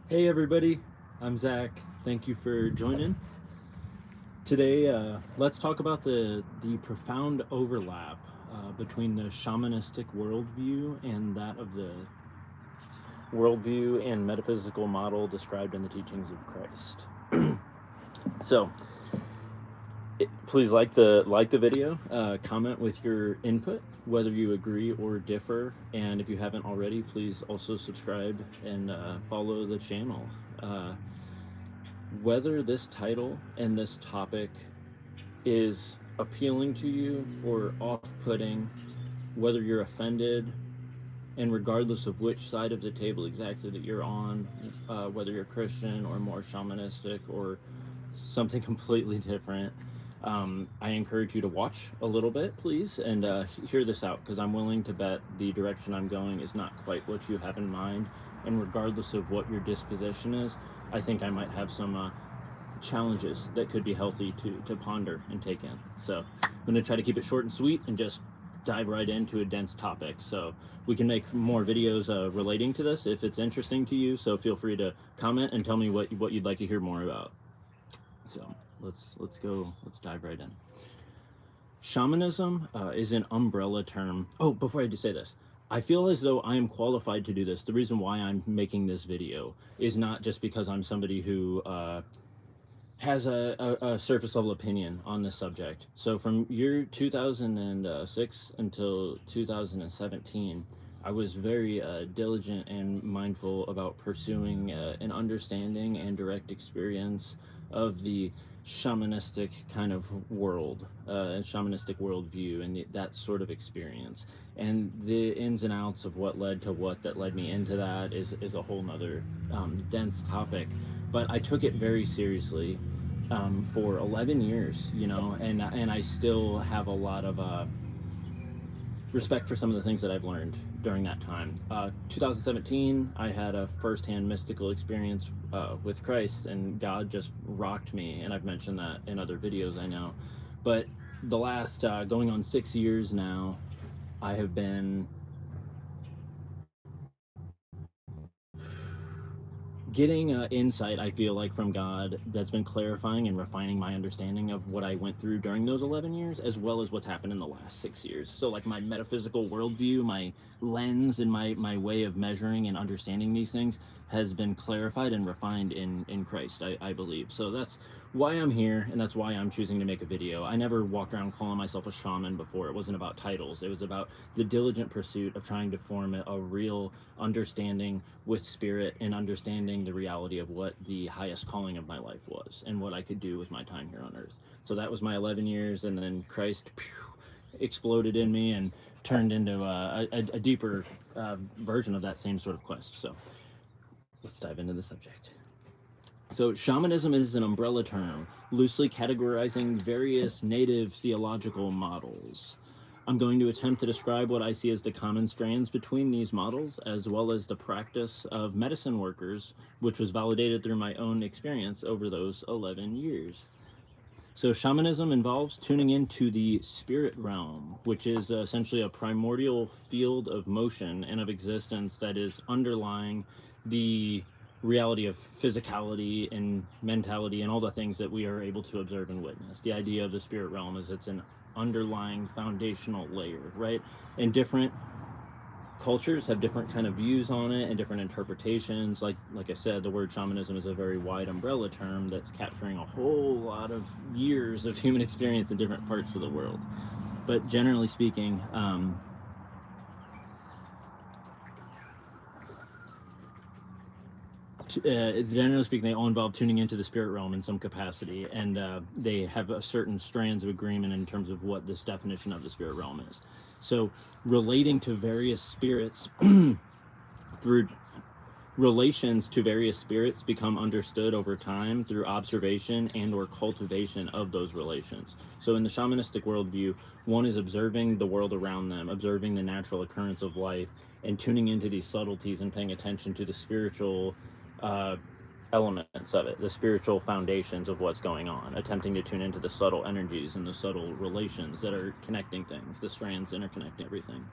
Hey everybody, I'm Zach. Thank you for joining. Today, let's talk about the profound overlap between the shamanistic worldview and that of the worldview and metaphysical model described in the teachings of Christ. So, please like the video, comment with your input, whether you agree or differ, and if you haven't already, please also subscribe and follow the channel. Whether this title and this topic is appealing to you or off-putting, whether you're offended, and regardless of which side of the table exactly that you're on, whether you're Christian or more shamanistic or something completely different, I encourage you to watch a little bit, please, and hear this out, because I'm willing to bet the direction I'm going is not quite what you have in mind. And regardless of what your disposition is, I think I might have some challenges that could be healthy to ponder and take in. So I'm going to try to keep it short and sweet and just dive right into a dense topic. So we can make more videos relating to this if it's interesting to you. So feel free to comment and tell me what you'd like to hear more about. So let's dive right in. Shamanism is an umbrella term. Oh, before I do say this, I feel as though I am qualified to do this. The reason why I'm making this video is not just because I'm somebody who has a surface level opinion on this subject. So from year 2006 until 2017, I was very diligent and mindful about pursuing an understanding and direct experience of the shamanistic kind of world, shamanistic worldview, and that sort of experience. And the ins and outs of what led to what that led me into that is a whole nother dense topic. But I took it very seriously for 11 years, and I still have a lot of respect for some of the things that I've learned during that time. 2017, I had a firsthand mystical experience with Christ, and God just rocked me, and I've mentioned that in other videos, I know. But the last going on 6 years now, I have been getting insight, I feel like, from God that's been clarifying and refining my understanding of what I went through during those 11 years, as well as what's happened in the last 6 years. So like my metaphysical worldview, my lens, and my way of measuring and understanding these things has been clarified and refined in Christ, I believe. So that's why I'm here, and that's why I'm choosing to make a video. I never walked around calling myself a shaman before. It wasn't about titles. It was about the diligent pursuit of trying to form a real understanding with spirit, and understanding the reality of what the highest calling of my life was and what I could do with my time here on earth. So that was my 11 years, and then Christ exploded in me and turned into a deeper version of that same sort of quest. So let's dive into the subject. So shamanism is an umbrella term, loosely categorizing various native theological models. I'm going to attempt to describe what I see as the common strands between these models, as well as the practice of medicine workers, which was validated through my own experience over those 11 years. So shamanism involves tuning into the spirit realm, which is essentially a primordial field of motion and of existence that is underlying the reality of physicality and mentality and all the things that we are able to observe and witness. The idea of the spirit realm is it's an underlying foundational layer, right? And different cultures have different kind of views on it and different interpretations. Like I said, the word shamanism is a very wide umbrella term that's capturing a whole lot of years of human experience in different parts of the world. But generally speaking, they all involve tuning into the spirit realm in some capacity, and they have a certain strands of agreement in terms of what this definition of the spirit realm is. So relating to various spirits through relations to various spirits become understood over time through observation and or cultivation of those relations. So in the shamanistic worldview, one is observing the world around them, observing the natural occurrence of life, and tuning into these subtleties and paying attention to the spiritual elements of it, the spiritual foundations of what's going on, attempting to tune into the subtle energies and the subtle relations that are connecting things, the strands interconnecting everything.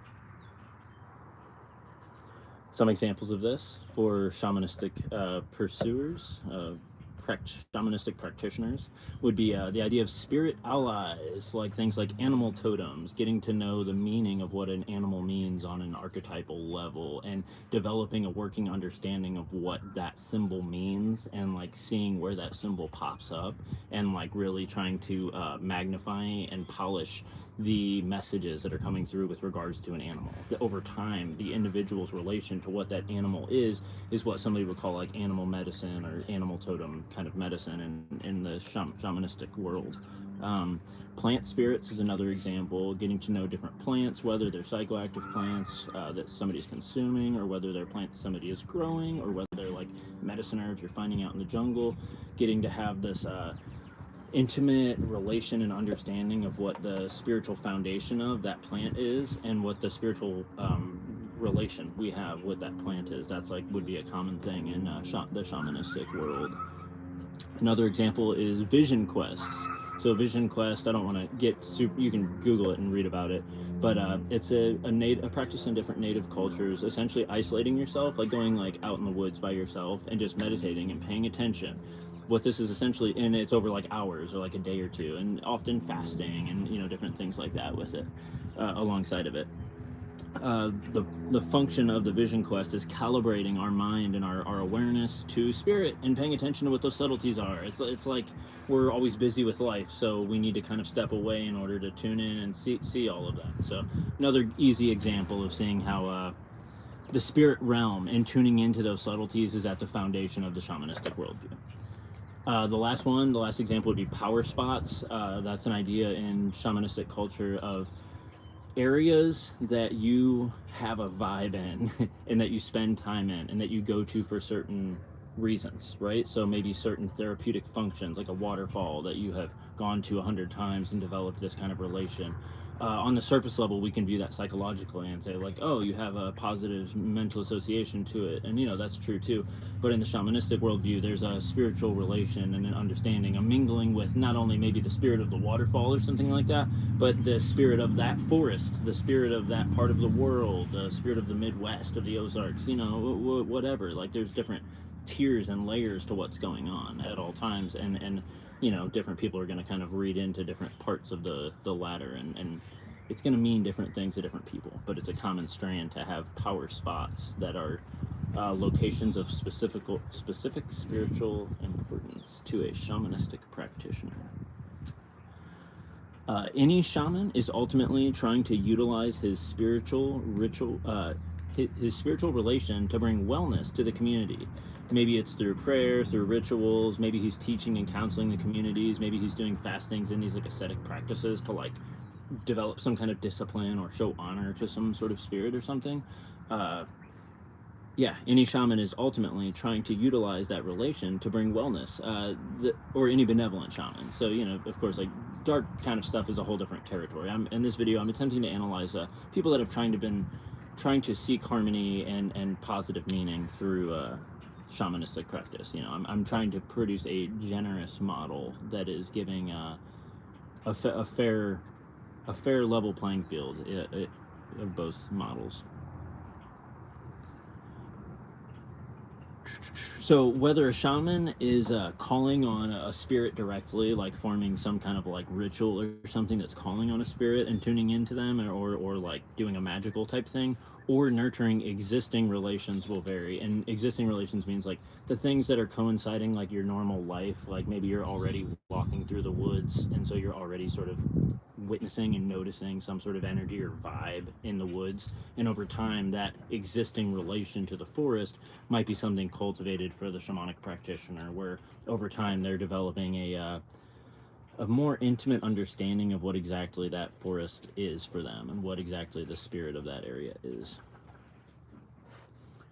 Some examples of this for shamanistic pursuers, shamanistic practitioners, would be the idea of spirit allies, like things like animal totems, getting to know the meaning of what an animal means on an archetypal level, and developing a working understanding of what that symbol means, and like seeing where that symbol pops up, and like really trying to magnify and polish the messages that are coming through with regards to an animal. Over time, the individual's relation to what that animal is what somebody would call like animal medicine or animal totem kind of medicine in the shamanistic world. Plant spirits is another example, getting to know different plants, whether they're psychoactive plants that somebody's consuming, or whether they're plants somebody is growing, or whether they're like medicine herbs you're finding out in the jungle, getting to have this intimate relation and understanding of what the spiritual foundation of that plant is, and what the spiritual relation we have with that plant is. That's like would be a common thing in the shamanistic world. Another example is vision quests. So vision quest, I don't want to get super, you can Google it and read about it, but it's a practice in different native cultures, essentially isolating yourself, like going like out in the woods by yourself and just meditating and paying attention. What this is essentially, and it's over like hours or like a day or two, and often fasting and different things like that with it alongside of it. The function of the vision quest is calibrating our mind and our awareness to spirit and paying attention to what those subtleties are. It's like we're always busy with life, so we need to kind of step away in order to tune in and see all of that. So another easy example of seeing how the spirit realm and tuning into those subtleties is at the foundation of the shamanistic worldview. The last example would be power spots. That's an idea in shamanistic culture of areas that you have a vibe in and that you spend time in and that you go to for certain reasons, right? So maybe certain therapeutic functions, like a waterfall that you have gone to 100 times and developed this kind of relation. On the surface level, we can view that psychologically and say like, oh, you have a positive mental association to it, and that's true too. But in the shamanistic worldview, there's a spiritual relation and an understanding, a mingling with not only maybe the spirit of the waterfall or something like that, but the spirit of that forest, the spirit of that part of the world, the spirit of the Midwest, of the Ozarks, whatever. Like there's different tiers and layers to what's going on at all times, and different people are going to kind of read into different parts of the ladder, and it's going to mean different things to different people, but it's a common strand to have power spots that are locations of specific spiritual importance to a shamanistic practitioner. Any shaman is ultimately trying to utilize his spiritual ritual, his spiritual relation to bring wellness to the community. Maybe it's through prayer, through rituals, maybe he's teaching and counseling the communities, maybe he's doing fastings and these like ascetic practices to like develop some kind of discipline or show honor to some sort of spirit or something. Any shaman is ultimately trying to utilize that relation to bring wellness, or any benevolent shaman. So, of course, like dark kind of stuff is a whole different territory. In this video, I'm attempting to analyze people that have trying to seek harmony and positive meaning through shamanistic practice. I'm trying to produce a generous model that is giving a fair level playing field of both models. So whether a shaman is calling on a spirit directly, like forming some kind of like ritual or something that's calling on a spirit and tuning into them, or like doing a magical type thing, or nurturing existing relations will vary. And existing relations means like the things that are coinciding, like your normal life, like maybe you're already walking through the woods, and so you're already sort of witnessing and noticing some sort of energy or vibe in the woods, and over time that existing relation to the forest might be something cultivated for the shamanic practitioner, where over time they're developing a more intimate understanding of what exactly that forest is for them and what exactly the spirit of that area is.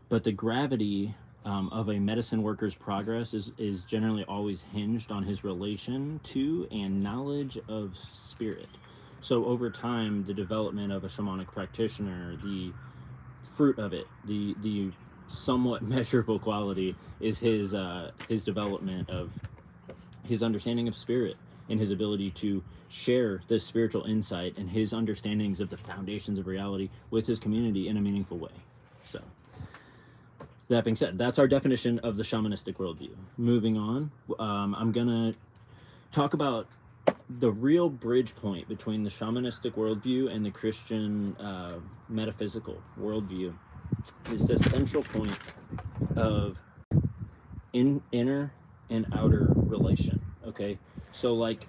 But the gravity of a medicine worker's progress is generally always hinged on his relation to and knowledge of spirit. So over time, the development of a shamanic practitioner, the fruit of it, the somewhat measurable quality is his development of his understanding of spirit and his ability to share this spiritual insight and his understandings of the foundations of reality with his community in a meaningful way. So that being said, that's our definition of the shamanistic worldview. Moving on, I'm gonna talk about the real bridge point between the shamanistic worldview and the Christian metaphysical worldview is the central point of inner and outer relation. Okay, so like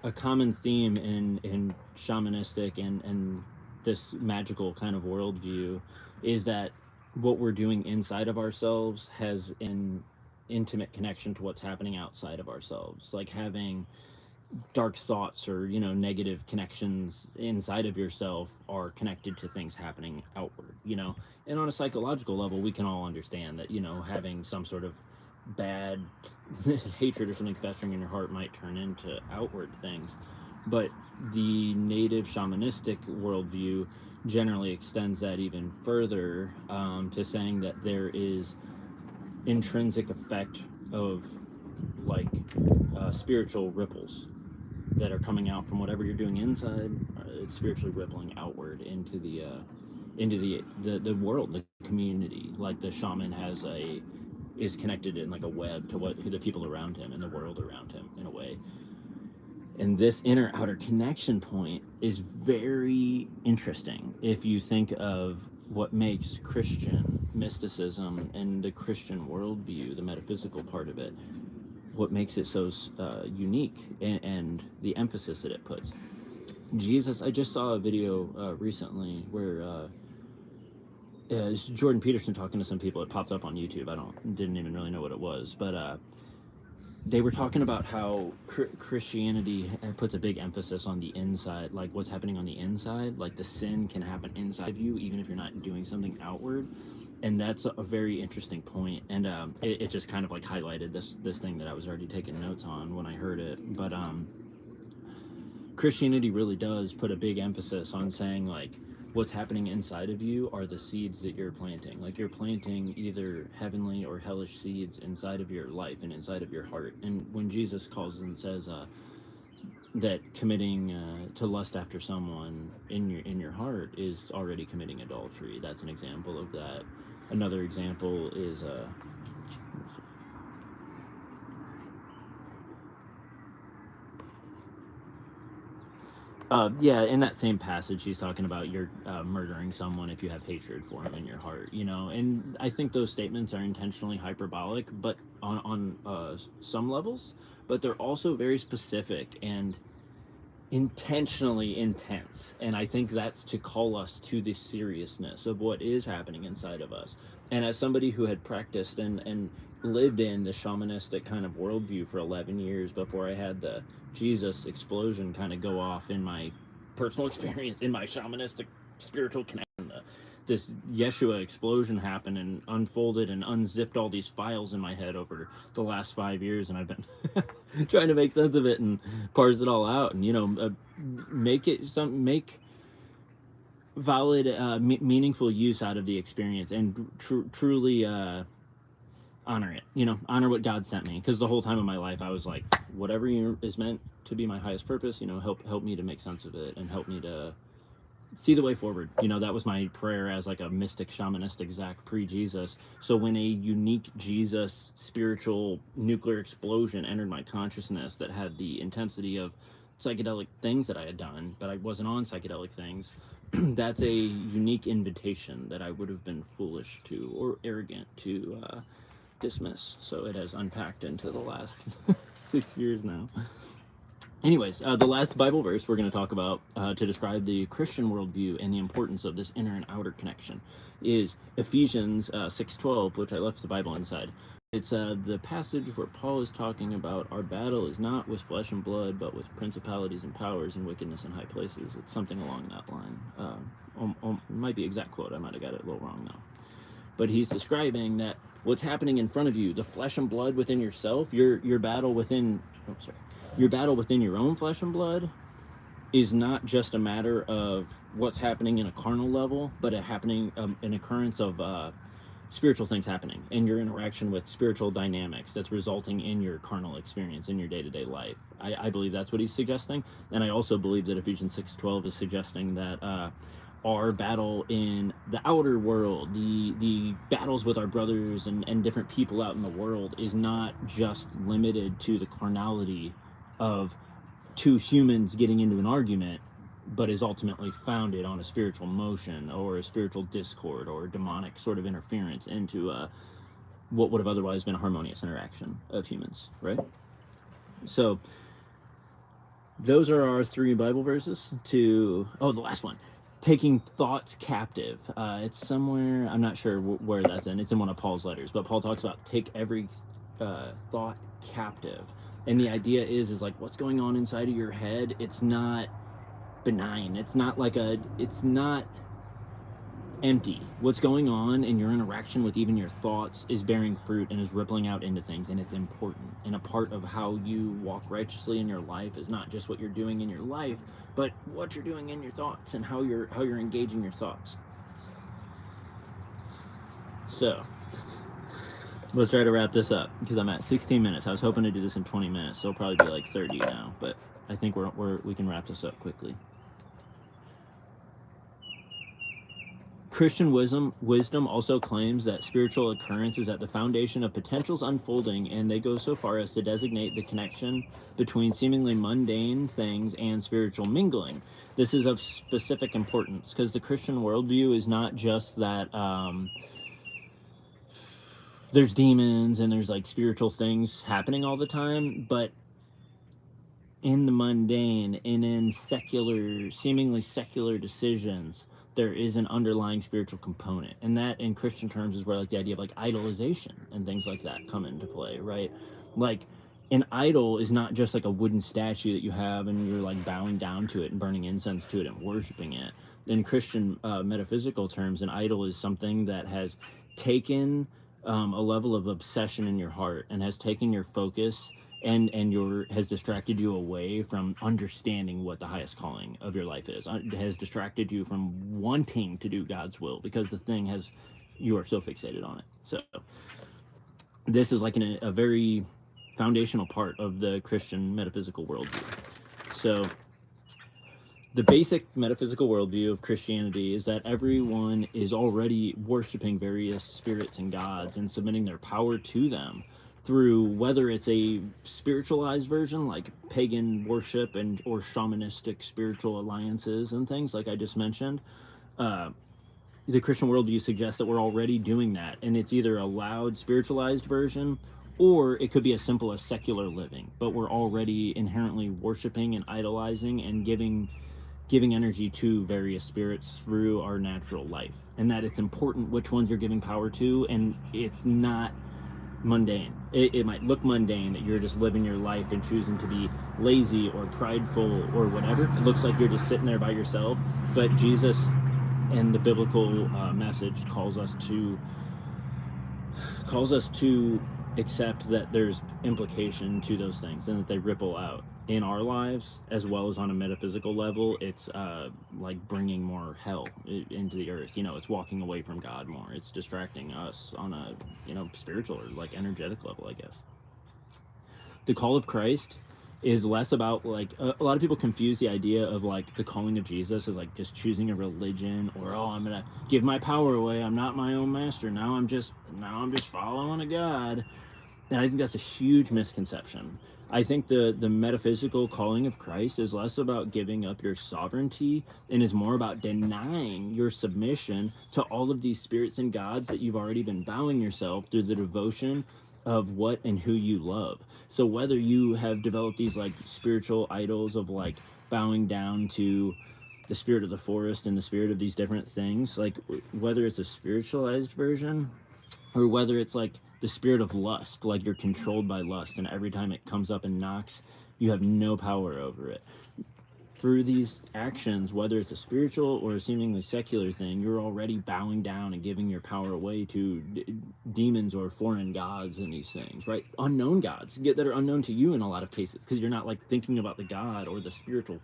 a common theme in shamanistic and this magical kind of worldview is that what we're doing inside of ourselves has an intimate connection to what's happening outside of ourselves, like having dark thoughts or negative connections inside of yourself are connected to things happening outward. And on a psychological level we can all understand that having some sort of bad hatred or something festering in your heart might turn into outward things. But the native shamanistic worldview generally extends that even further, to saying that there is intrinsic effect of like spiritual ripples that are coming out from whatever you're doing inside. It's spiritually rippling outward into the world, the community. Like the shaman is connected in like a web to the people around him and the world around him in a way. And this inner outer connection point is very interesting if you think of what makes Christian mysticism and the Christian worldview, the metaphysical part of it, what makes it so unique, and the emphasis that it puts. Jesus, I just saw a video recently where it's Jordan Peterson talking to some people. It popped up on YouTube. Didn't even really know what it was, but they were talking about how Christianity puts a big emphasis on the inside, like what's happening on the inside. Like the sin can happen inside of you, even if you're not doing something outward. And that's a very interesting point. And it just kind of like highlighted this thing that I was already taking notes on when I heard it. But Christianity really does put a big emphasis on saying like what's happening inside of you are the seeds that you're planting. Like you're planting either heavenly or hellish seeds inside of your life and inside of your heart. And when Jesus calls and says that committing to lust after someone in your heart is already committing adultery, that's an example of that. Another example is in that same passage, he's talking about you're murdering someone if you have hatred for him in your heart, and I think those statements are intentionally hyperbolic, but on some levels, but they're also very specific and intentionally intense. And I think that's to call us to the seriousness of what is happening inside of us. And as somebody who had practiced and lived in the shamanistic kind of worldview for 11 years before I had the Jesus explosion kind of go off in my personal experience, in my shamanistic spiritual connection, this Yeshua explosion happened and unfolded and unzipped all these files in my head over the last 5 years, and I've been trying to make sense of it and parse it all out, and make valid, meaningful use out of the experience, and truly honor it. Honor what God sent me, because the whole time of my life I was like, whatever is meant to be my highest purpose, help me to make sense of it and help me to see the way forward. That was my prayer as like a mystic shamanistic Zach pre-Jesus. So when a unique Jesus spiritual nuclear explosion entered my consciousness that had the intensity of psychedelic things that I had done, but I wasn't on psychedelic things, that's a unique invitation that I would have been foolish to or arrogant to dismiss. So it has unpacked into the last 6 years now. Anyways, the last Bible verse we're going to talk about to describe the Christian worldview and the importance of this inner and outer connection is Ephesians 6:12, which I left the Bible inside. It's the passage where Paul is talking about our battle is not with flesh and blood, but with principalities and powers and wickedness in high places. It's something along that line. Might be exact quote. I might have got it a little wrong now. But he's describing that what's happening in front of you, the flesh and blood within yourself, your battle within... Your battle within your own flesh and blood is not just a matter of what's happening in a carnal level, but an occurrence of spiritual things happening and your interaction with spiritual dynamics that's resulting in your carnal experience in your day-to-day life. I believe that's what he's suggesting. And I also believe that Ephesians 6:12 is suggesting that our battle in the outer world, the battles with our brothers and different people out in the world, is not just limited to the carnality of two humans getting into an argument, but is ultimately founded on a spiritual motion or a spiritual discord or demonic sort of interference into what would have otherwise been a harmonious interaction of humans, right? So those are our 3 Bible verses. The last one, taking thoughts captive. It's somewhere, I'm not sure where that's in. It's in one of Paul's letters, but Paul talks about take every thought captive. And the idea is like what's going on inside of your head. It's not benign. It's not empty. What's going on in your interaction with even your thoughts is bearing fruit and is rippling out into things, and it's important. And a part of how you walk righteously in your life is not just what you're doing in your life, but what you're doing in your thoughts and how you're engaging your thoughts. So let's try to wrap this up because I'm at 16 minutes. I was hoping to do this in 20 minutes, so it'll probably be like 30 now, but I think we can wrap this up quickly. Christian wisdom also claims that spiritual occurrence is at the foundation of potentials unfolding, and they go so far as to designate the connection between seemingly mundane things and spiritual mingling. This is of specific importance because the Christian worldview is not just that there's demons and there's like spiritual things happening all the time, but in the mundane and in seemingly secular decisions, there is an underlying spiritual component, and that in Christian terms is where like the idea of like idolization and things like that come into play, right? Like an idol is not just like a wooden statue that you have and you're like bowing down to it and burning incense to it and worshiping it. In Christian metaphysical terms, an idol is something that has taken a level of obsession in your heart and has taken your focus and has distracted you away from understanding what the highest calling of your life is. It has distracted you from wanting to do God's will because you are so fixated on it. So this is like a very foundational part of the Christian metaphysical worldview. So the basic metaphysical worldview of Christianity is that everyone is already worshiping various spirits and gods and submitting their power to them through whether it's a spiritualized version like pagan worship or shamanistic spiritual alliances and things like I just mentioned. The Christian worldview suggests that we're already doing that, and it's either a loud spiritualized version or it could be as simple as secular living, but we're already inherently worshiping and idolizing and giving energy to various spirits through our natural life, and that it's important which ones you're giving power to, and it's not mundane. It might look mundane that you're just living your life and choosing to be lazy or prideful or whatever. It looks like you're just sitting there by yourself, but Jesus and the biblical message calls us to accept that there's implication to those things and that they ripple out in our lives as well as on a metaphysical level. It's like bringing more hell into the earth. It's walking away from God more. It's distracting us on a spiritual or like energetic level, I guess. The call of Christ is less about like a lot of people confuse the idea of like the calling of Jesus as like just choosing a religion or I'm gonna give my power away, I'm not my own master, now I'm just following a God. And I think that's a huge misconception. I think the metaphysical calling of Christ is less about giving up your sovereignty and is more about denying your submission to all of these spirits and gods that you've already been bowing yourself through the devotion of what and who you love. So whether you have developed these like spiritual idols of like bowing down to the spirit of the forest and the spirit of these different things, like whether it's a spiritualized version or whether it's like the spirit of lust, like you're controlled by lust and every time it comes up and knocks, you have no power over it. Through these actions, whether it's a spiritual or a seemingly secular thing, you're already bowing down and giving your power away to demons or foreign gods and these things, right? Unknown gods that are unknown to you in a lot of cases because you're not like thinking about the God or the spiritual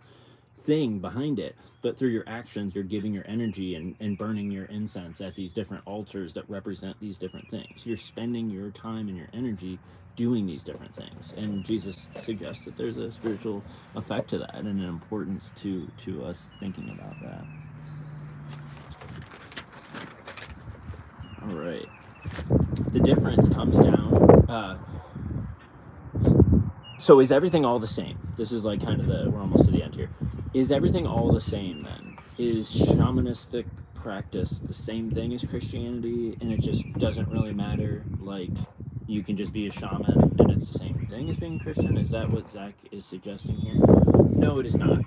thing behind it, but through your actions you're giving your energy and burning your incense at these different altars that represent these different things. You're spending your time and your energy doing these different things, and Jesus suggests that there's a spiritual effect to that and an importance to us thinking about that. difference comes down. So is everything all the same? This is like kind of we're almost to the end here. Is everything all the same then? Is shamanistic practice the same thing as Christianity, and it just doesn't really matter? Like, you can just be a shaman and it's the same thing as being Christian? Is that what Zach is suggesting here? No, it is not.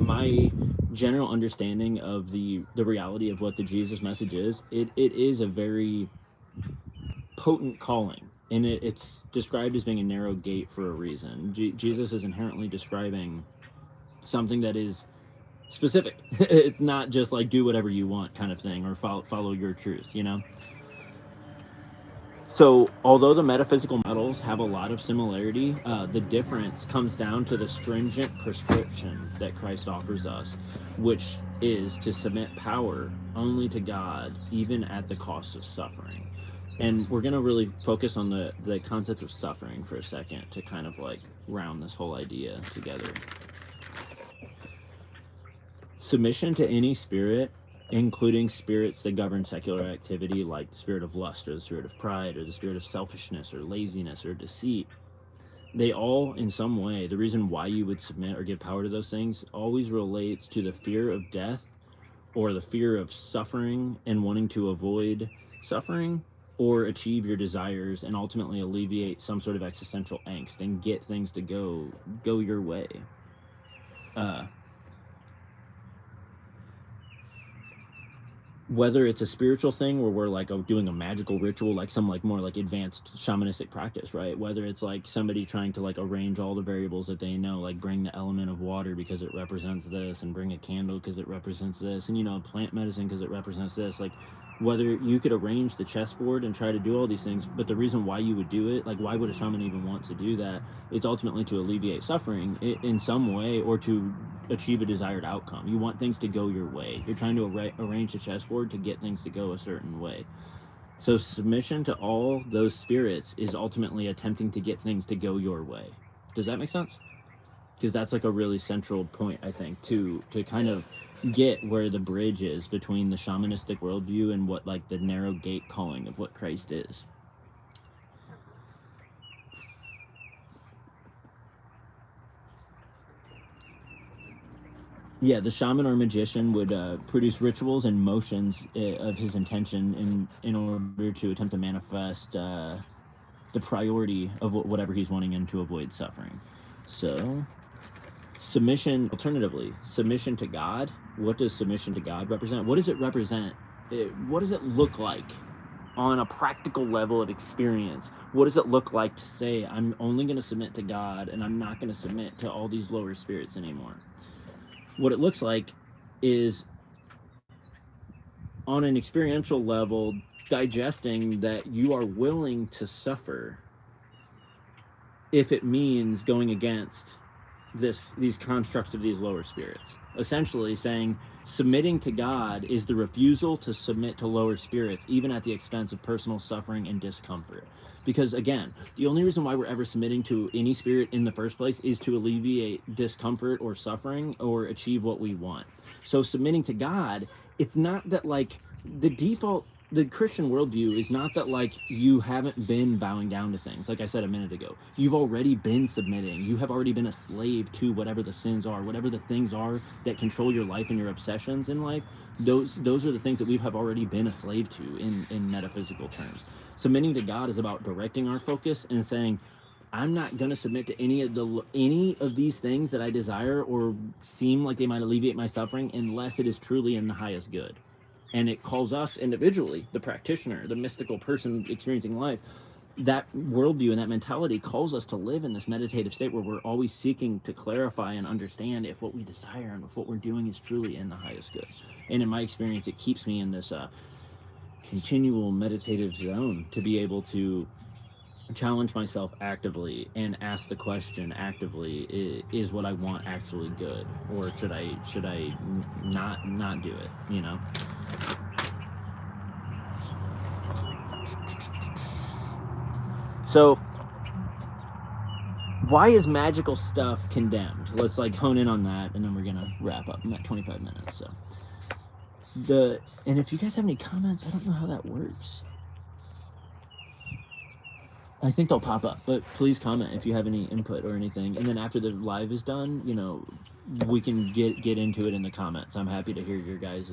My general understanding of the reality of what the Jesus message is, it is a very potent calling, and it's described as being a narrow gate for a reason. Jesus is inherently describing something that is specific. It's not just like do whatever you want kind of thing, or follow your truth, you know? So although the metaphysical models have a lot of similarity, the difference comes down to the stringent prescription that Christ offers us, which is to submit power only to God, even at the cost of suffering. And we're going to really focus on the concept of suffering for a second to kind of like round this whole idea together. Submission to any spirit, including spirits that govern secular activity, like the spirit of lust or the spirit of pride or the spirit of selfishness or laziness or deceit, they all, in some way, the reason why you would submit or give power to those things always relates to the fear of death or the fear of suffering and wanting to avoid suffering, or achieve your desires and ultimately alleviate some sort of existential angst and get things to go your way. Whether it's a spiritual thing where we're like doing a magical ritual, like some like more like advanced shamanistic practice, right? Whether it's like somebody trying to like arrange all the variables that they know, like bring the element of water because it represents this, and bring a candle because it represents this, and, you know, plant medicine because it represents this. Like, whether you could arrange the chessboard and try to do all these things, but the reason why you would do it, like why would a shaman even want to do that? It's ultimately to alleviate suffering in some way, or to achieve a desired outcome. You want things to go your way. You're trying to arrange the chessboard to get things to go a certain way. So submission to all those spirits is ultimately attempting to get things to go your way. Does that make sense? Because that's like a really central point, I think, to kind of get where the bridge is between the shamanistic worldview and what like the narrow gate calling of what Christ is. Yeah, the shaman or magician would produce rituals and motions of his intention in order to attempt to manifest the priority of whatever he's wanting in to avoid suffering. So submission, alternatively, submission to God. What does submission to God represent? What does it represent? What does it look like on a practical level of experience? What does it look like to say, I'm only going to submit to God and I'm not going to submit to all these lower spirits anymore? What it looks like is, on an experiential level, digesting that you are willing to suffer if it means going against these constructs of these lower spirits. Essentially saying submitting to God is the refusal to submit to lower spirits, even at the expense of personal suffering and discomfort. Because again, the only reason why we're ever submitting to any spirit in the first place is to alleviate discomfort or suffering or achieve what we want. So submitting to God, it's not that like the Christian worldview is not that like you haven't been bowing down to things. Like I said a minute ago, you've already been submitting. You have already been a slave to whatever the sins are, whatever the things are that control your life and your obsessions in life. Those are the things that we have already been a slave to in metaphysical terms. Submitting to God is about directing our focus and saying, I'm not going to submit to any of these things that I desire or seem like they might alleviate my suffering unless it is truly in the highest good. And it calls us individually, the practitioner, the mystical person experiencing life, that worldview and that mentality calls us to live in this meditative state where we're always seeking to clarify and understand if what we desire and if what we're doing is truly in the highest good. And in my experience, it keeps me in this continual meditative zone to be able to challenge myself actively and ask the question actively, is what I want actually good, or should I not do it, you know? So why is magical stuff condemned? Let's like hone in on that, and then we're gonna wrap up. I'm at 25 minutes. So and if you guys have any comments, I don't know how that works. I think they'll pop up, but please comment if you have any input or anything. And then after the live is done, we can get into it in the comments. I'm happy to hear your guys'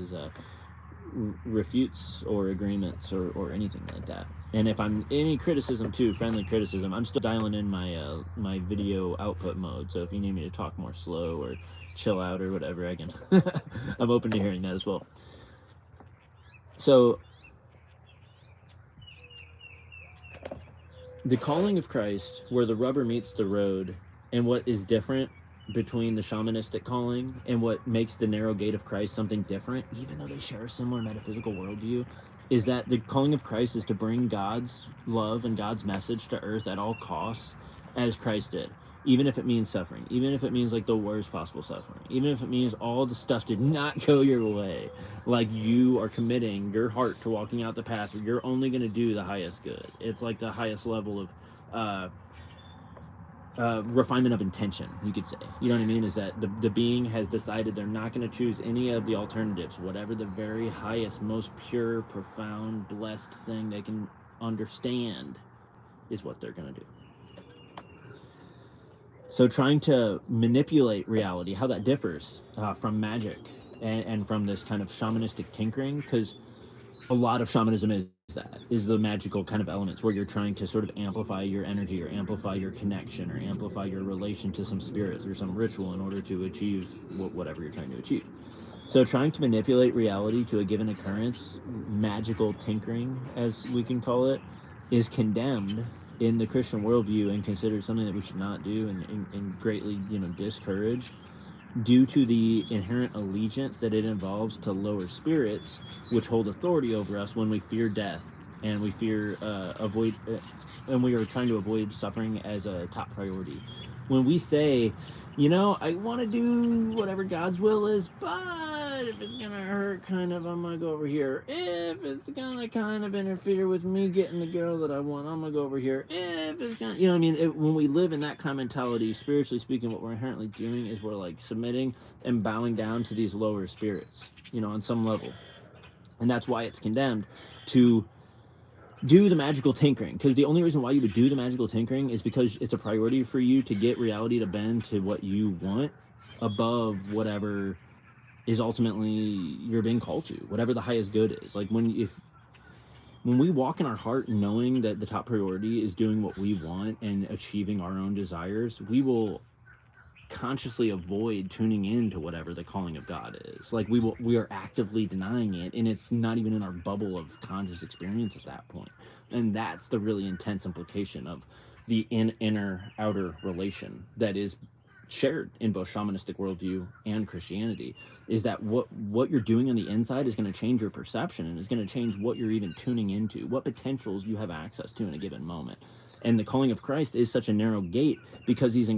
refutes or agreements or anything like that. And if I'm any criticism too, friendly criticism, I'm still dialing in my my video output mode. So if you need me to talk more slow or chill out or whatever, I can. I'm open to hearing that as well. So the calling of Christ, where the rubber meets the road, and what is different between the shamanistic calling and what makes the narrow gate of Christ something different, even though they share a similar metaphysical worldview, is that the calling of Christ is to bring God's love and God's message to earth at all costs, as Christ did. Even if it means suffering, even if it means like the worst possible suffering, even if it means all the stuff did not go your way, like you are committing your heart to walking out the path where you're only going to do the highest good. It's like the highest level of refinement of intention, you could say. You know what I mean? Is that the being has decided they're not going to choose any of the alternatives. Whatever the very highest, most pure, profound, blessed thing they can understand is what they're going to do. So trying to manipulate reality, how that differs from magic and from this kind of shamanistic tinkering, because a lot of shamanism is the magical kind of elements where you're trying to sort of amplify your energy or amplify your connection or amplify your relation to some spirits or some ritual in order to achieve whatever you're trying to achieve. So trying to manipulate reality to a given occurrence, magical tinkering, as we can call it, is condemned in the Christian worldview and considered something that we should not do and greatly, discourage, due to the inherent allegiance that it involves to lower spirits, which hold authority over us when we fear death and we fear and we are trying to avoid suffering as a top priority. When we say, I want to do whatever God's will is, but if it's gonna hurt, I'm gonna go over here. If it's gonna kind of interfere with me getting the girl that I want, I'm gonna go over here. If it's gonna, when we live in that kind of mentality, spiritually speaking, what we're inherently doing is we're like submitting and bowing down to these lower spirits, on some level. And that's why it's condemned to do the magical tinkering, because the only reason why you would do the magical tinkering is because it's a priority for you to get reality to bend to what you want above whatever is ultimately you're being called to, whatever the highest good is. Like when we walk in our heart knowing that the top priority is doing what we want and achieving our own desires, we will consciously avoid tuning into whatever the calling of God is. Like we are actively denying it, and it's not even in our bubble of conscious experience at that point. And that's the really intense implication of the inner outer relation that is shared in both shamanistic worldview and Christianity, is that what you're doing on the inside is going to change your perception and is going to change what you're even tuning into, what potentials you have access to in a given moment. And the calling of Christ is such a narrow gate because He's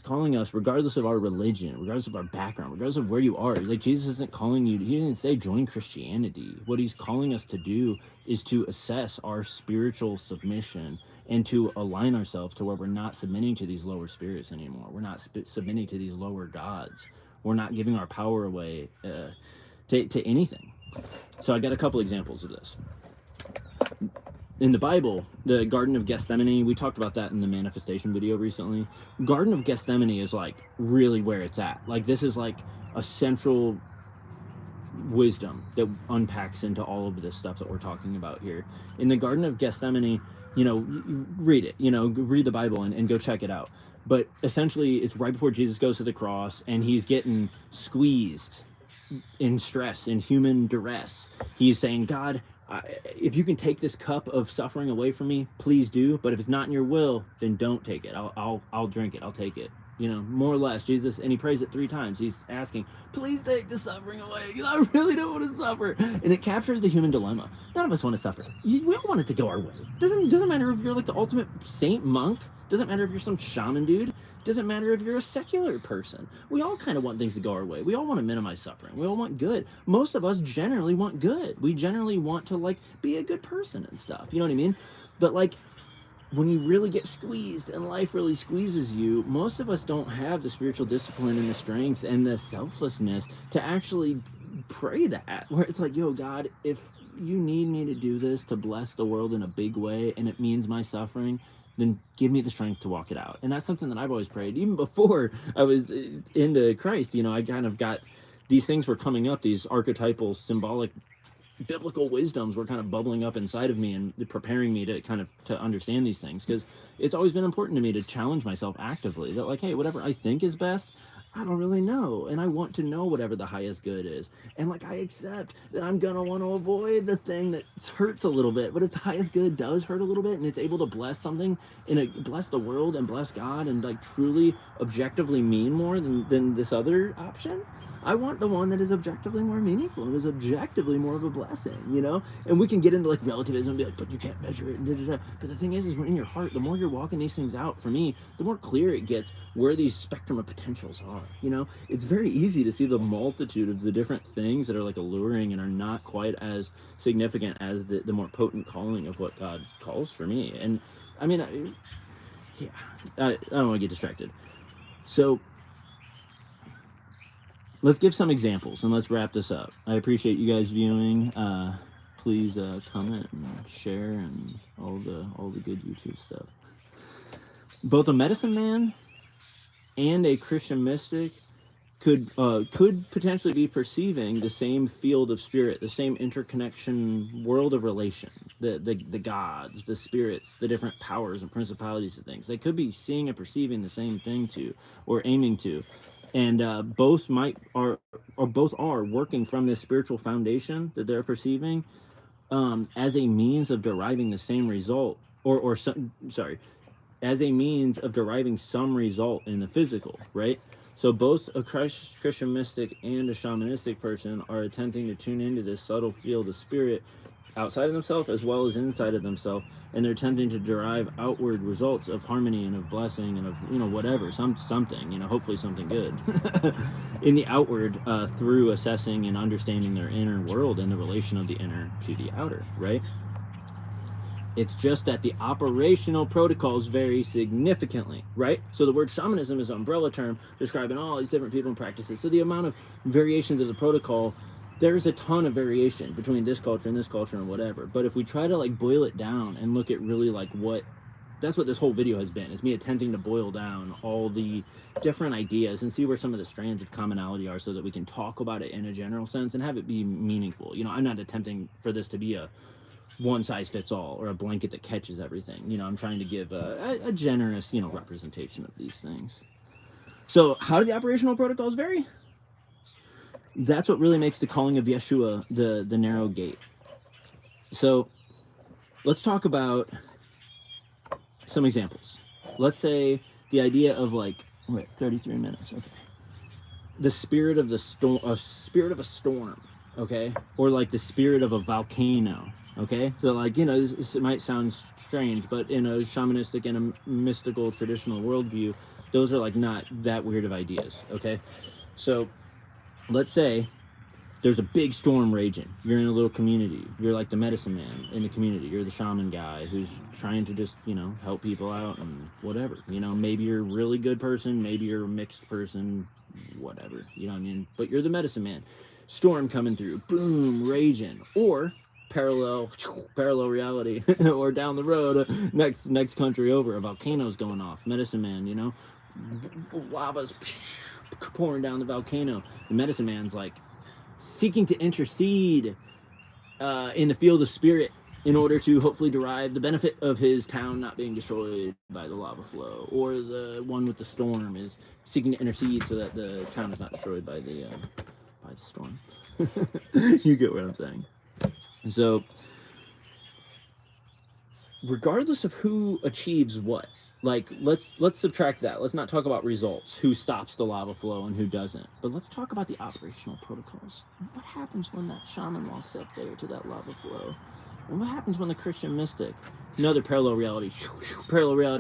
calling us regardless of our religion, regardless of our background, regardless of where you are. Like, Jesus isn't calling you, he didn't say join Christianity. What he's calling us to do is to assess our spiritual submission and to align ourselves to where we're not submitting to these lower spirits anymore. We're not submitting to these lower gods. We're not giving our power away to anything. So I got a couple examples of this. In the Bible, the Garden of Gethsemane, we talked about that in the manifestation video recently. Garden of Gethsemane is like really where it's at. Like, this is like a central wisdom that unpacks into all of this stuff that we're talking about here. In the Garden of Gethsemane, you read it, read the Bible and go check it out. But essentially, it's right before Jesus goes to the cross and he's getting squeezed in stress, in human duress. He's saying, God, if you can take this cup of suffering away from me, please do. But if it's not in your will, then don't take it. I'll drink it. I'll take it. More or less, Jesus, and he prays it 3 times. He's asking, please take the suffering away, because I really don't want to suffer. And it captures the human dilemma. None of us want to suffer. We all want it to go our way. Doesn't matter if you're like the ultimate saint monk. Doesn't matter if you're some shaman dude. Doesn't matter if you're a secular person. We all kind of want things to go our way. We all want to minimize suffering. We all want good. Most of us generally want good. We generally want to like be a good person and stuff. You know what I mean? But like, when you really get squeezed and life really squeezes you, most of us don't have the spiritual discipline and the strength and the selflessness to actually pray that, where it's like, yo, God, if you need me to do this to bless the world in a big way, and it means my suffering, then give me the strength to walk it out. And that's something that I've always prayed. Even before I was into Christ, I kind of got, these things were coming up, these archetypal, symbolic, biblical wisdoms were kind of bubbling up inside of me and preparing me to kind of to understand these things, because it's always been important to me to challenge myself actively, that like, hey, whatever I think is best, I don't really know, and I want to know whatever the highest good is. And like, I accept that I'm gonna want to avoid the thing that hurts a little bit, but if the highest good does hurt a little bit and it's able to bless something, bless the world and bless God, and like truly objectively mean more than this other option, I want the one that is objectively more meaningful and is objectively more of a blessing, And we can get into like relativism and be like, but you can't measure it. But the thing is when in your heart, the more you're walking these things out, for me, the more clear it gets where these spectrum of potentials are. It's very easy to see the multitude of the different things that are like alluring and are not quite as significant as the more potent calling of what God calls for me. And I mean, I don't want to get distracted. So let's give some examples and let's wrap this up. I appreciate you guys viewing. Please comment and share and all the good YouTube stuff. Both a medicine man and a Christian mystic could potentially be perceiving the same field of spirit, the same interconnection world of relation, the gods, the spirits, the different powers and principalities of things. They could be seeing and perceiving the same thing too, or aiming to. And both are working from this spiritual foundation that they're perceiving as a means of deriving the same result, as a means of deriving some result in the physical, right? So both a Christian mystic and a shamanistic person are attempting to tune into this subtle field of spirit outside of themselves as well as inside of themselves, and they're attempting to derive outward results of harmony and of blessing and of whatever, something, hopefully something good in the outward, through assessing and understanding their inner world and the relation of the inner to the outer, right? It's just that the operational protocols vary significantly, right? So the word shamanism is an umbrella term describing all these different people and practices. So the amount of variations of the protocol, there's a ton of variation between this culture and whatever. But if we try to like boil it down and look at really like that's what this whole video has been, is me attempting to boil down all the different ideas and see where some of the strands of commonality are so that we can talk about it in a general sense and have it be meaningful. I'm not attempting for this to be a one size fits all or a blanket that catches everything. I'm trying to give a generous, representation of these things. So how do the operational protocols vary? That's what really makes the calling of Yeshua the narrow gate. So let's talk about some examples. Let's say the idea of 33 minutes. Okay. The spirit of the storm, spirit of a storm. Okay. Or like the spirit of a volcano. Okay. So this might sound strange, but in a shamanistic and a mystical traditional worldview, those are not that weird of ideas. Okay. So let's say there's a big storm raging. You're in a little community. You're like the medicine man in the community. You're the shaman guy who's trying to just, help people out and whatever. Maybe you're a really good person. Maybe you're a mixed person, whatever. You know what I mean? But you're the medicine man. Storm coming through. Boom, raging. Or parallel reality. Or down the road, next country over, a volcano's going off. Medicine man, lava's pouring down the volcano. The medicine man's seeking to intercede in the field of spirit in order to hopefully derive the benefit of his town not being destroyed by the lava flow, or the one with the storm is seeking to intercede so that the town is not destroyed by the storm. You get what I'm saying. So regardless of who achieves what, let's subtract that. Let's not talk about results, who stops the lava flow and who doesn't. But let's talk about the operational protocols. What happens when that shaman walks up there to that lava flow? And what happens when the Christian mystic, another parallel reality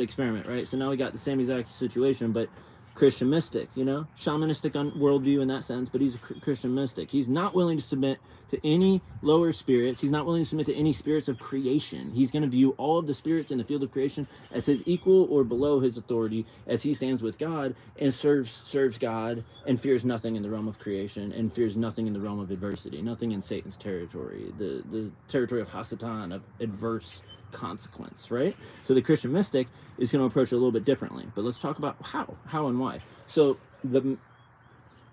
experiment, right? So now we got the same exact situation, but Christian mystic, you know, shamanistic worldview in that sense, but he's a Christian mystic. He's not willing to submit to any lower spirits. He's not willing to submit to any spirits of creation. He's going to view all of the spirits in the field of creation as his equal or below his authority, as he stands with God and serves God and fears nothing in the realm of creation and fears nothing in the realm of adversity, nothing in Satan's territory, the territory of Hasatan, of adverse consequence, right? So the Christian mystic is going to approach it a little bit differently, but let's talk about how and why. So the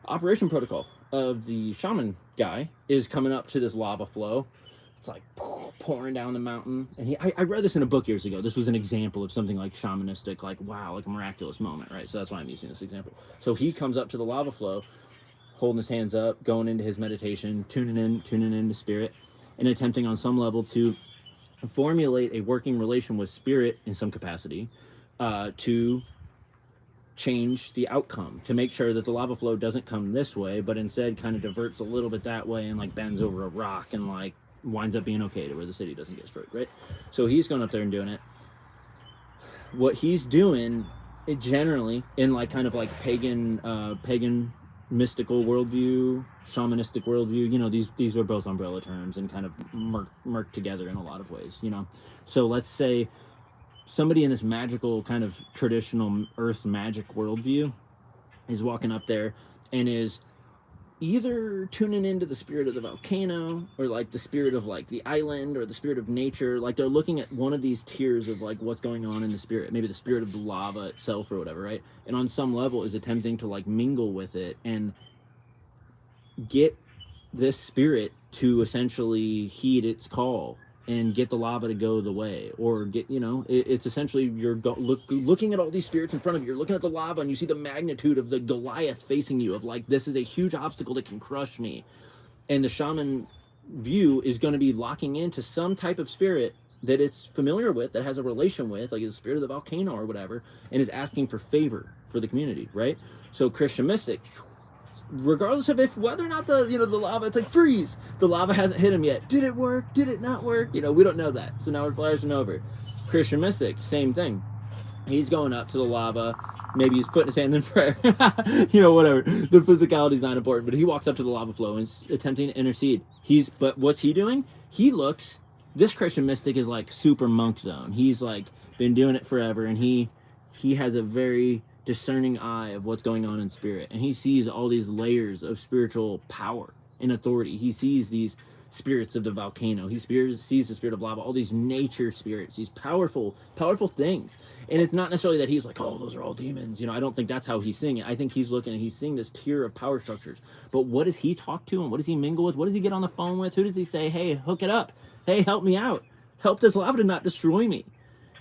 operation protocol of the shaman guy is coming up to this lava flow. It's like pouring down the mountain, and I read this in a book years ago. This was an example of something like shamanistic, like wow, like a miraculous moment, right? So that's why I'm using this example. So he comes up to the lava flow, holding his hands up, going into his meditation, tuning in to spirit, and attempting on some level to formulate a working relation with spirit in some capacity to change the outcome, to make sure that the lava flow doesn't come this way, but instead kind of diverts a little bit that way and like bends over a rock and like winds up being okay to where the city doesn't get destroyed, right? So he's going up there and doing it. What he's doing, it generally in like kind of like pagan mystical worldview, shamanistic worldview, you know, these are both umbrella terms and kind of merged together in a lot of ways, you know. So let's say somebody in this magical kind of traditional earth magic worldview is walking up there and is either tuning into the spirit of the volcano or like the spirit of like the island or the spirit of nature. Like they're looking at one of these tiers of like what's going on in the spirit, maybe the spirit of the lava itself or whatever, right? And on some level is attempting to like mingle with it and get this spirit to essentially heed its call and get the lava to go the way, or get, you know, it's essentially you're looking at all these spirits in front of you. You're looking at the lava and you see the magnitude of the Goliath facing you, of like, this is a huge obstacle that can crush me. And the shaman view is going to be locking into some type of spirit that it's familiar with, that has a relation with, like the spirit of the volcano or whatever, and is asking for favor for the community, right? So Christian mystic, regardless of whether or not the lava, it's like freeze, the lava hasn't hit him yet, did it work, did it not work, you know, we don't know that. So now we're flashing over. Christian mystic, same thing. He's going up to the lava, maybe he's putting his hand in prayer, you know, whatever, the physicality is not important, but he walks up to the lava flow and is attempting to intercede. But what's he doing? This Christian mystic is like super monk zone. He's like been doing it forever, and he has a very discerning eye of what's going on in spirit, and he sees all these layers of spiritual power and authority. He sees these spirits of the volcano, sees the spirit of lava, all these nature spirits, these powerful things. And it's not necessarily that he's like, oh, those are all demons, you know. I don't think that's how he's seeing it. I think he's looking and he's seeing this tier of power structures. But what does he talk to, and what does he mingle with? What does he get on the phone with? Who does he say, hey, hook it up, hey, help me out, help this lava to not destroy me?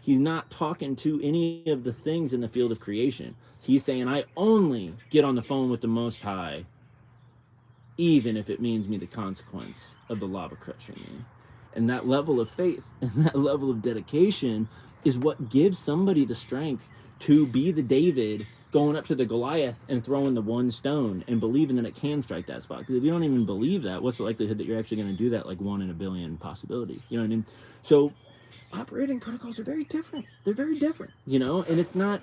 He's not talking to any of the things in the field of creation. He's saying, I only get on the phone with the Most High, even if it means me the consequence of the lava crushing me. And that level of faith and that level of dedication is what gives somebody the strength to be the David going up to the Goliath and throwing the one stone and believing that it can strike that spot. Because if you don't even believe that, what's the likelihood that you're actually going to do that? Like 1 in a billion possibility. You know what I mean? So operating protocols are very different. They're very different, you know, and it's not,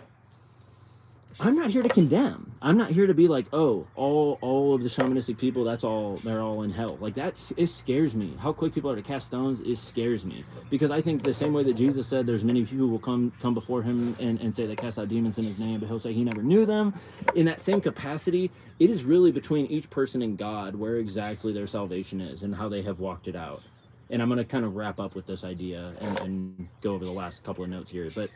I'm not here to condemn. I'm not here to be like, oh, all of the shamanistic people, they're all in hell. Like it scares me. How quick people are to cast stones, it scares me. Because I think the same way that Jesus said there's many people who will come before him and say they cast out demons in his name, but he'll say he never knew them. In that same capacity, it is really between each person and God where exactly their salvation is and how they have walked it out. And I'm going to kind of wrap up with this idea and go over the last couple of notes here. But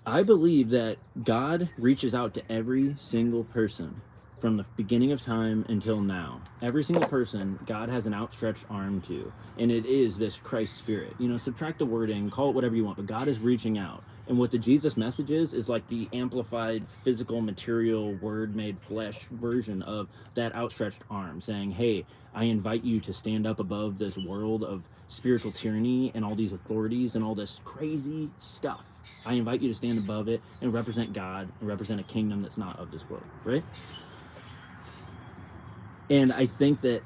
I believe that God reaches out to every single person from the beginning of time until now. Every single person, God has an outstretched arm to. And it is this Christ spirit. You know, subtract the wording, call it whatever you want, but God is reaching out. And what the Jesus message is like the amplified, physical, material, word-made flesh version of that outstretched arm, saying, hey, I invite you to stand up above this world of spiritual tyranny and all these authorities and all this crazy stuff. I invite you to stand above it and represent God and represent a kingdom that's not of this world, right? And I think that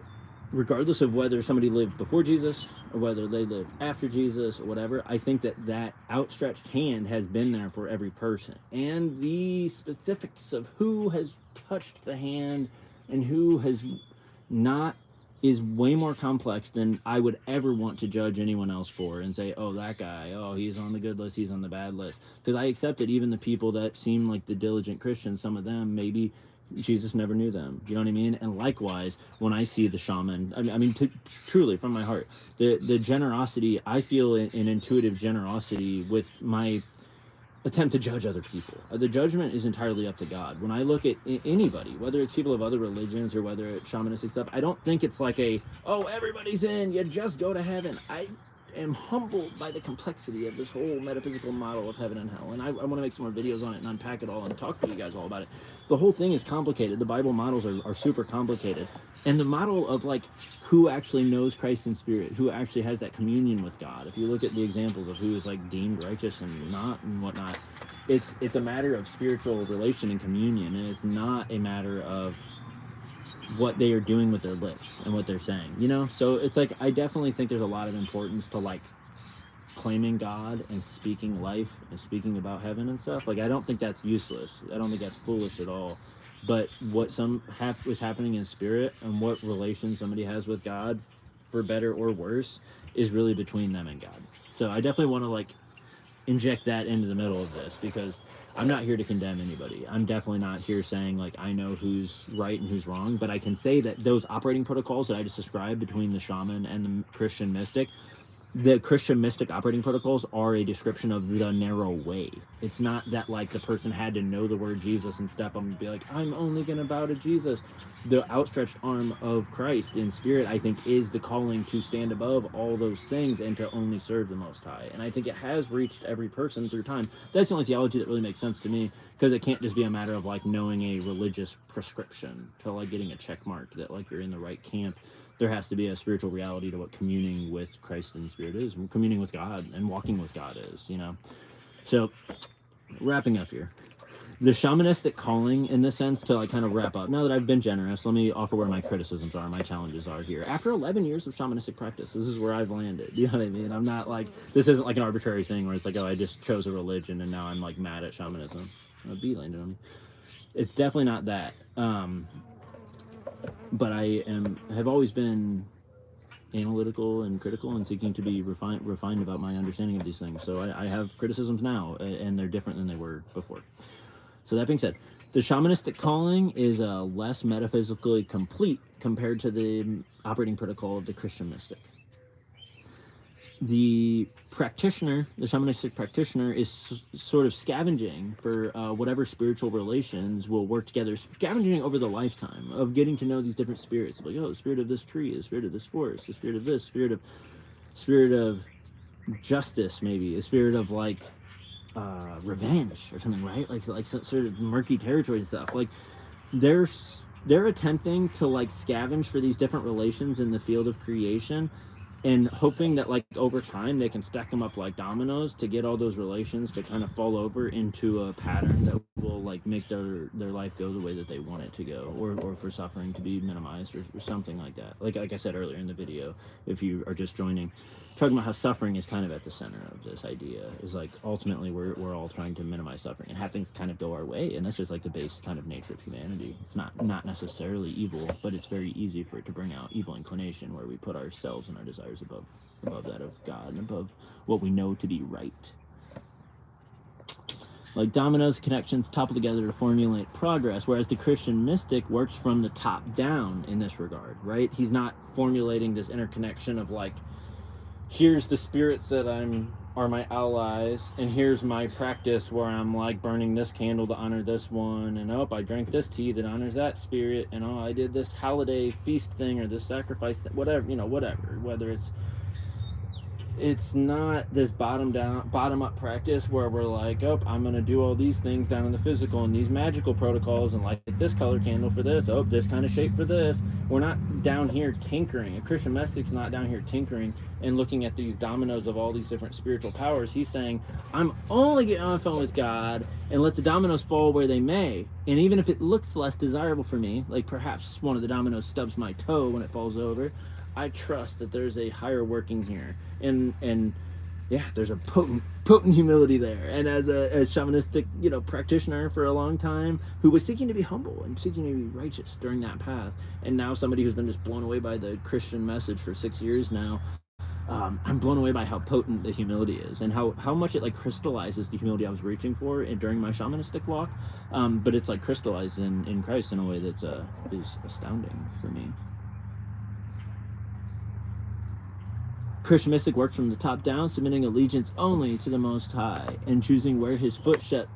regardless of whether somebody lived before Jesus or whether they lived after Jesus or whatever, I think that outstretched hand has been there for every person. And the specifics of who has touched the hand and who has not is way more complex than I would ever want to judge anyone else for and say, oh, that guy, oh, he's on the good list, he's on the bad list. Because I accepted even the people that seem like the diligent Christians, some of them maybe Jesus never knew them. You know what I mean? And likewise, when I see the shaman, I mean, truly from my heart, the generosity, I feel an intuitive generosity with my attempt to judge other people. The judgment is entirely up to God. When I look at anybody, whether it's people of other religions or whether it's shamanistic stuff, I don't think it's like oh, everybody's in, you just go to heaven. I am humbled by the complexity of this whole metaphysical model of heaven and hell. And I want to make some more videos on it and unpack it all and talk to you guys all about it. The whole thing is complicated. The Bible models are super complicated. And the model of like who actually knows Christ in spirit, who actually has that communion with God. If you look at the examples of who is like deemed righteous and not and whatnot, it's a matter of spiritual relation and communion. And it's not a matter of what they are doing with their lips and what they're saying, you know? So it's like, I definitely think there's a lot of importance to like claiming God and speaking life and speaking about heaven and stuff. Like, I don't think that's useless. I don't think that's foolish at all. But what was happening in spirit and what relation somebody has with God, for better or worse, is really between them and God. So I definitely want to like inject that into the middle of this, because I'm not here to condemn anybody. I'm definitely not here saying like I know who's right and who's wrong, but I can say that those operating protocols that I just described between the shaman and the Christian mystic, the Christian mystic operating protocols are a description of the narrow way. It's not that like the person had to know the word Jesus and step up and be like, I'm only going to bow to Jesus. The outstretched arm of Christ in spirit, I think, is the calling to stand above all those things and to only serve the Most High. And I think it has reached every person through time. That's the only theology that really makes sense to me, because it can't just be a matter of like knowing a religious prescription to like getting a check mark that like you're in the right camp. There has to be a spiritual reality to what communing with Christ in spirit is, communing with God and walking with God is, you know? So, wrapping up here. The shamanistic calling, in this sense, to like kind of wrap up, now that I've been generous, let me offer where my criticisms are, my challenges are here. After 11 years of shamanistic practice, this is where I've landed. You know what I mean? I'm not like, this isn't like an arbitrary thing where it's like, oh, I just chose a religion and now I'm like mad at shamanism. A bee landed on me. It's definitely not that. But I have always been analytical and critical and seeking to be refined about my understanding of these things. So I have criticisms now, and they're different than they were before. So that being said, the shamanistic calling is less metaphysically complete compared to the operating protocol of the Christian mystic. The practitioner, the shamanistic practitioner, is sort of scavenging for whatever spiritual relations will work together, scavenging over the lifetime of getting to know these different spirits. Like, oh, the spirit of this tree, the spirit of this forest, the spirit of this, spirit of justice, maybe, a spirit of like revenge or something, right? Like some sort of murky territory and stuff. Like, they're attempting to like scavenge for these different relations in the field of creation, and hoping that like over time they can stack them up like dominoes to get all those relations to kind of fall over into a pattern that will like make their life go the way that they want it to go, or for suffering to be minimized, or something like that. Like I said earlier in the video, if you are just joining, talking about how suffering is kind of at the center of this idea, is like ultimately we're all trying to minimize suffering and have things kind of go our way, and that's just like the base kind of nature of humanity. It's not necessarily evil, but it's very easy for it to bring out evil inclination, where we put ourselves and our desires above that of God and above what we know to be right. Like dominoes, connections topple together to formulate progress, whereas the Christian mystic works from the top down in this regard, right? He's not formulating this interconnection of like, here's the spirits that are my allies, and here's my practice where I'm like burning this candle to honor this one, and I drank this tea that honors that spirit, and I did this holiday feast thing or this sacrifice, whatever, whatever. Whether it's not this bottom up practice where we're like, I'm gonna do all these things down in the physical and these magical protocols and light this color candle for this, this kind of shape for this. We're not down here tinkering. A Christian mystic's not down here tinkering and looking at these dominoes of all these different spiritual powers, he's saying, I'm only getting on the phone with God and let the dominoes fall where they may. And even if it looks less desirable for me, like perhaps one of the dominoes stubs my toe when it falls over, I trust that there's a higher working here. And yeah, there's a potent humility there. And as a shamanistic, practitioner for a long time, who was seeking to be humble and seeking to be righteous during that path, and now somebody who's been just blown away by the Christian message for 6 years now, I'm blown away by how potent the humility is, and how much it like crystallizes the humility I was reaching for during my shamanistic walk. But it's like crystallized in Christ in a way that's is astounding for me. Christian mystic works from the top down, submitting allegiance only to the Most High, and choosing where his footsteps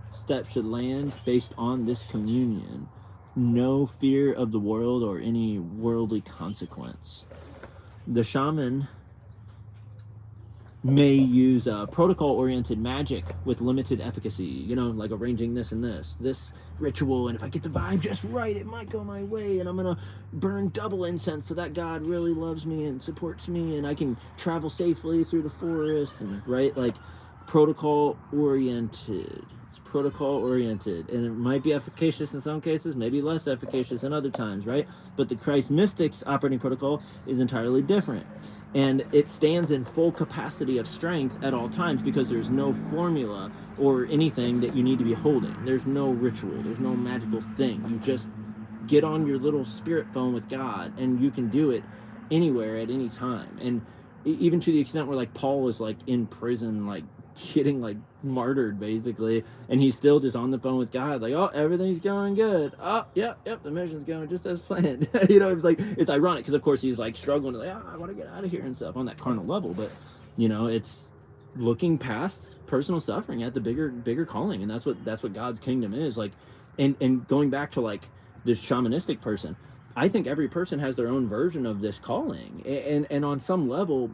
should land based on this communion. No fear of the world or any worldly consequence. The shaman may use protocol-oriented magic with limited efficacy, like arranging this and this ritual, and if I get the vibe just right, it might go my way, and I'm gonna burn double incense so that God really loves me and supports me, and I can travel safely through the forest, and right, like protocol-oriented. It's protocol-oriented, and it might be efficacious in some cases, maybe less efficacious in other times, right? But the Christ mystics operating protocol is entirely different. And it stands in full capacity of strength at all times because there's no formula or anything that you need to be holding. There's no ritual. There's no magical thing. You just get on your little spirit phone with God, and you can do it anywhere at any time. And even to the extent where like Paul is like in prison, like getting like martyred basically, and he's still just on the phone with God, like, oh, everything's going good, oh yep, the mission's going just as planned. It's like, it's ironic because of course he's like struggling to like, I want to get out of here and stuff on that carnal level, but it's looking past personal suffering at the bigger calling, and that's what God's kingdom is like. And going back to like this shamanistic person, I think every person has their own version of this calling, and on some level,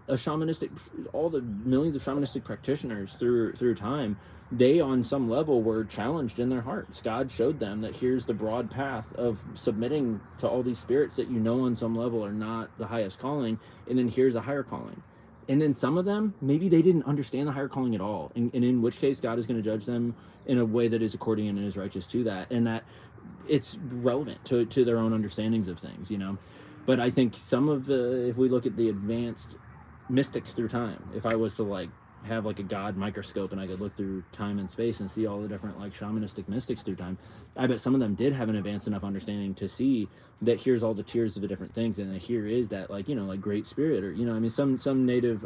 all the millions of shamanistic practitioners through time, they on some level were challenged in their hearts. God showed them that here's the broad path of submitting to all these spirits that on some level are not the highest calling, and then here's a higher calling. And then some of them, maybe they didn't understand the higher calling at all, and in which case God is going to judge them in a way that is according and is righteous to that, and that it's relevant to their own understandings of things, But I think some of if we look at the advanced mystics through time, if I was to like have like a God microscope and I could look through time and space and see all the different like shamanistic mystics through time, I bet some of them did have an advanced enough understanding to see that here's all the tiers of the different things, and that here is that like like great spirit, or some native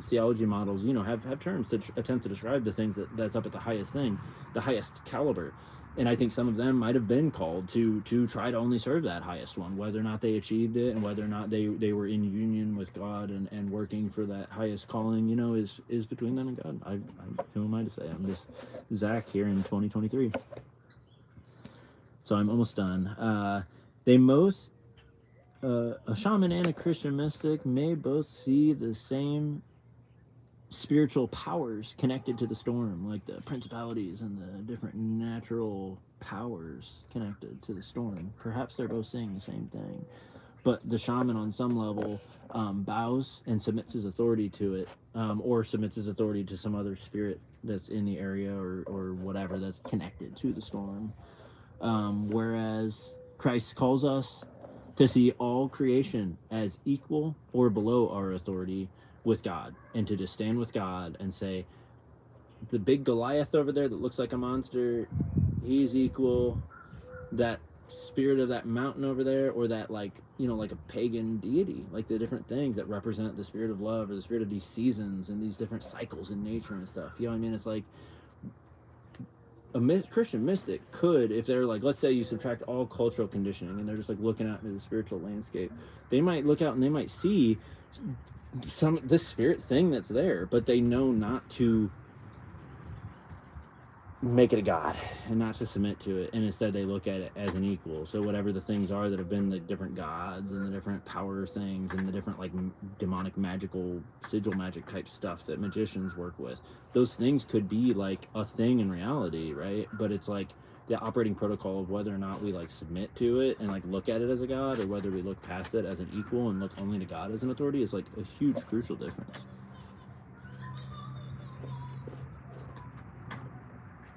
theology models have terms to attempt to describe the things that's up at the highest thing, the highest caliber. And I think some of them might have been called to try to only serve that highest one, whether or not they achieved it, and whether or not they were in union with God and working for that highest calling, is between them and God. Who am I to say? I'm just Zach here in 2023. So I'm almost done. A shaman and a Christian mystic may both see the same spiritual powers connected to the storm, like the principalities and the different natural powers connected to the storm. Perhaps they're both saying the same thing, but the shaman on some level bows and submits his authority to it, or submits his authority to some other spirit that's in the area, or whatever that's connected to the storm. Whereas Christ calls us to see all creation as equal or below our authority with God, and to just stand with God and say, the big Goliath over there that looks like a monster, he's equal. That spirit of that mountain over there, or that like a pagan deity, like the different things that represent the spirit of love, or the spirit of these seasons and these different cycles in nature and stuff, it's like a Christian mystic could, if they're like, let's say you subtract all cultural conditioning and they're just like looking out into the spiritual landscape, they might look out and they might see this spirit thing that's there, but they know not to make it a god and not to submit to it, and instead they look at it as an equal. So whatever the things are that have been the different gods and the different power things and the different like demonic magical sigil magic type stuff that magicians work with, those things could be like a thing in reality, right? But it's like the operating protocol of whether or not we like submit to it and like look at it as a god, or whether we look past it as an equal and look only to God as an authority, is like a huge crucial difference.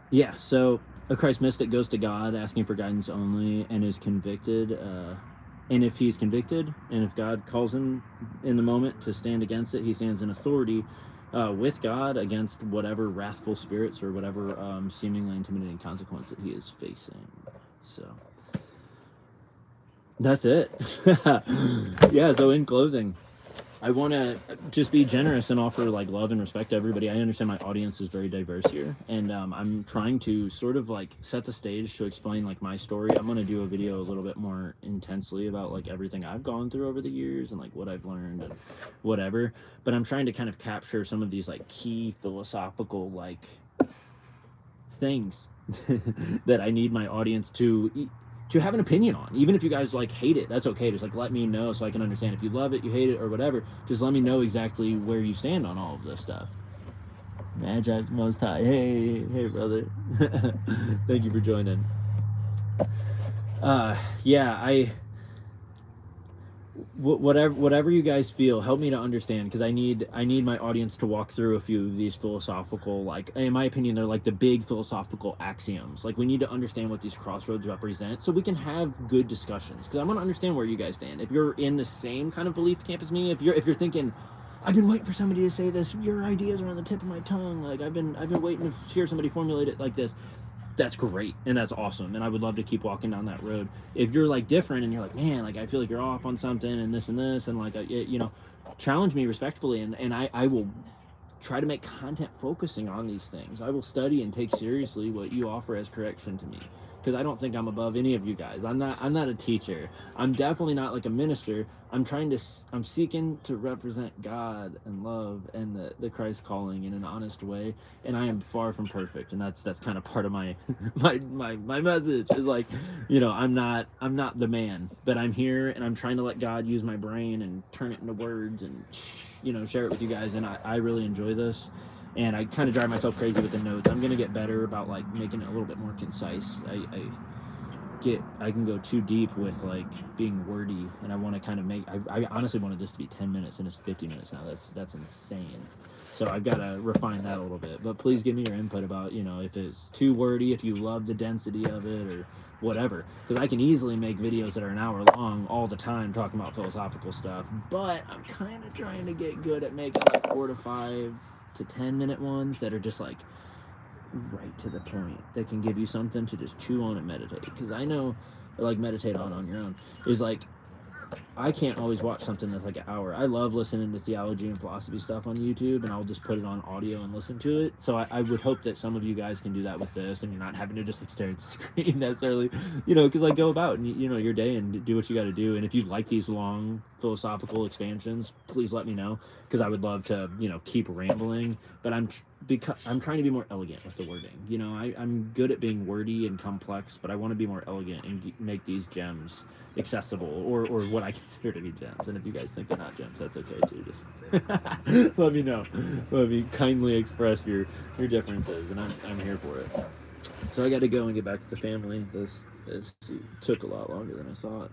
Yeah, so a Christ mystic goes to God asking for guidance only and is convicted, and if he's convicted and if God calls him in the moment to stand against it, he stands in authority with God against whatever wrathful spirits or whatever seemingly intimidating consequence that he is facing. So that's it. Yeah, so in closing, I want to just be generous and offer like love and respect to everybody. I understand my audience is very diverse here, and I'm trying to sort of like set the stage to explain like my story. I'm going to do a video a little bit more intensely about like everything I've gone through over the years and like what I've learned and whatever. But I'm trying to kind of capture some of these like key philosophical like things that I need my audience to have an opinion on. Even if you guys like hate it, that's okay. Just like let me know so I can understand. If you love it, you hate it, or whatever, just let me know exactly where you stand on all of this stuff. Magi Most High. Hey brother. Thank you for joining. Yeah, whatever you guys feel, help me to understand, because I need my audience to walk through a few of these philosophical, like in my opinion, they're like the big philosophical axioms. Like we need to understand what these crossroads represent so we can have good discussions, because I want to understand where you guys stand. If you're in the same kind of belief camp as me, if you're thinking, I've been waiting for somebody to say this, your ideas are on the tip of my tongue, like I've been waiting to hear somebody formulate it like this, that's great and that's awesome, and I would love to keep walking down that road. If you're like different and you're like, man, like I feel like you're off on something and this and like you know, challenge me respectfully, and I will try to make content focusing on these things. I will study and take seriously what you offer as correction to me, because I don't think I'm above any of you guys. I'm not a teacher. I'm definitely not like a minister. I'm seeking to represent God and love and the Christ calling in an honest way, and I am far from perfect, and that's kind of part of my my message is like, you know, I'm not the man, but I'm here and I'm trying to let God use my brain and turn it into words and, you know, share it with you guys, and I really enjoy this. And I kind of drive myself crazy with the notes. I'm gonna get better about like making it a little bit more concise. I can go too deep with like being wordy, and I want to kind of make. I honestly wanted this to be 10 minutes, and it's 50 minutes now. That's insane. So I've got to refine that a little bit. But please give me your input about, you know, if it's too wordy, if you love the density of it, or whatever. Because I can easily make videos that are an hour long all the time talking about philosophical stuff. But I'm kind of trying to get good at making like 4 to 5 to 10-minute ones that are just like right to the point, that can give you something to just chew on and meditate. Because I know, like, meditate on your own is like, I can't always watch something that's like an hour. I love listening to theology and philosophy stuff on YouTube, and I'll just put it on audio and listen to it. So I would hope that some of you guys can do that with this, and you're not having to just like stare at the screen necessarily, you know, because like go about and you know your day and do what you got to do. And if you like these long philosophical expansions, please let me know, because I would love to, you know, keep rambling. But I'm trying to be more elegant with the wording. You know, I'm good at being wordy and complex, but I want to be more elegant and make these gems accessible, or what I consider to be gems. And if you guys think they're not gems, that's okay too. Just let me know. Let me kindly express your differences, and I'm here for it. So I got to go and get back to the family. This took a lot longer than I thought.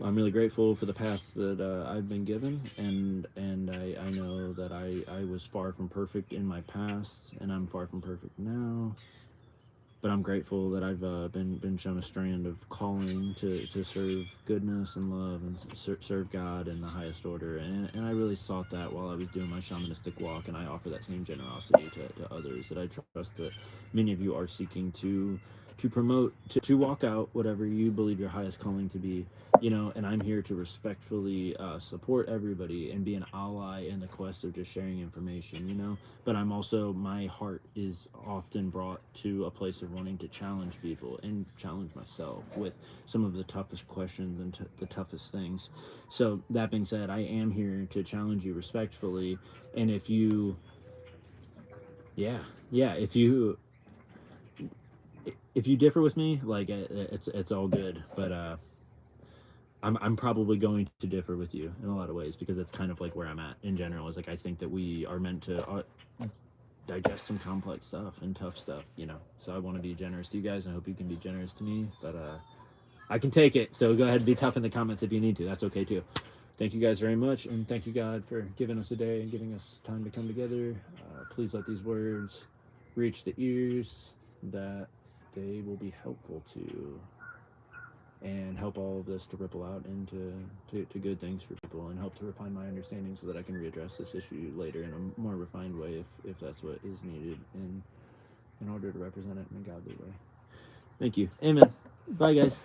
I'm really grateful for the path that I've been given, and I know that I was far from perfect in my past, and I'm far from perfect now. But I'm grateful that I've been shown a strand of calling to serve goodness and love and serve God in the highest order, and I really sought that while I was doing my shamanistic walk, and I offer that same generosity to others that I trust that many of you are seeking to promote, to walk out whatever you believe your highest calling to be, you know. And I'm here to respectfully support everybody and be an ally in the quest of just sharing information, you know. But I'm also, my heart is often brought to a place of wanting to challenge people and challenge myself with some of the toughest questions and the toughest things. So that being said, I am here to challenge you respectfully, and if you if you differ with me, like it's all good. But I'm probably going to differ with you in a lot of ways, because it's kind of like where I'm at in general. Is like I think that we are meant to digest some complex stuff and tough stuff, you know. So I want to be generous to you guys. I hope you can be generous to me, but I can take it. So go ahead and be tough in the comments if you need to. That's okay too. Thank you guys very much, and thank you, God, for giving us a day and giving us time to come together. Please let these words reach the ears that they will be helpful to, and help all of this to ripple out into to good things for people, and help to refine my understanding so that I can readdress this issue later in a more refined way if that's what is needed in order to represent it in a godly way. Thank you. Amen. Bye, guys.